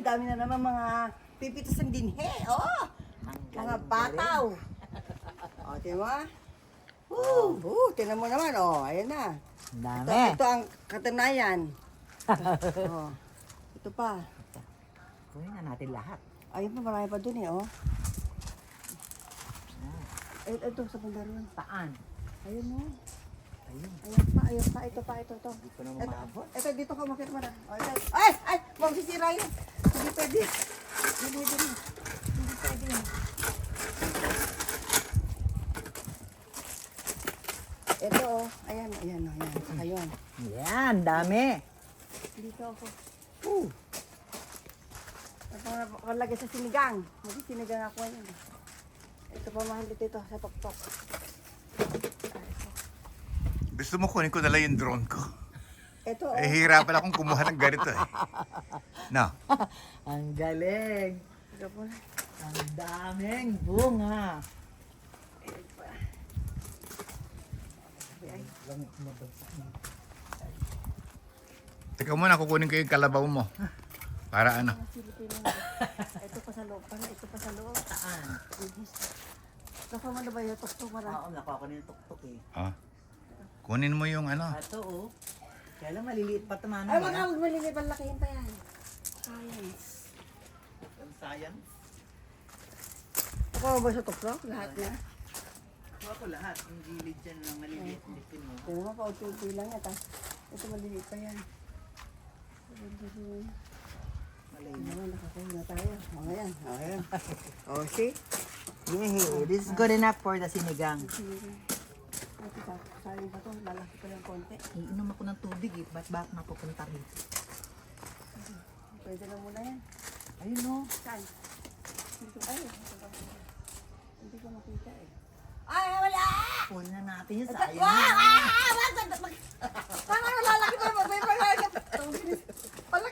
dami na naman mga pipitasan din he. Oh, mga pataw. O, tingnan mo. Tingnan mo naman. Oh, ayan na. Dami. Ito ang katunayan. Oh, ito pa. Kunin na natin lahat. Ayun pa, marami pa dun eh, oh. Ito, sa pandaron. Saan? Ayun mo. Ayun. Ayun pa, ito pa, ito. Hindi ko na mamabot. Ito, dito ka, makita mo na. Oh, ito. Ay! Magsisira yun. Hindi pwede. Hindi pwede yun. Ito, oh. Ayan. Saka yun. Yan, dami. Dito ako. Nakalagay sa sinigang. Sinigang ako yun. Ito pa mahal dito sa tuktok. Gusto mo kunin ko na lang yung drone ko. Ito, Eh, hirapan akong kumuha ng ganito eh. No. Ang galing. Ito po na. Ang daming bunga. Teka muna, kukunin ko yung kalabaw mo. Para ano? Ito pa sa loob. Ito pa sa loob. Saan? Nakuha mo na ba yung tuktok mo na? Oo, nakuha ko na yung tuktok eh. Ah. Kunin mo yung ano. Ito oh. Kaya lang maliliit pa naman. Ay, wag huwag maliliit. Malakihin pa yan. Science. Ang sayang. Nakuha mo ba sa tuktok? Lahat na? Nakuha ko lahat. Yung gilid dyan ng maliliit. Lipin mo. Tingnan mo, paunti-unti lang yan. Ito maliliit pa yan. Maliliit. Nakakain na tayo. Ayan. Oh, see? Yay! This is good enough for the sinigang. Ito pa. Sayang pa to. Lalaki pa yung konti. Iinom ako ng tubig eh. Ba't bakit mapupunta rito? Pwede na muna yan. Ayun oh. Saan? Dito. Ay, hindi ko makita eh. Ay, wala! Kunin na natin yung Ito, sayang. wow!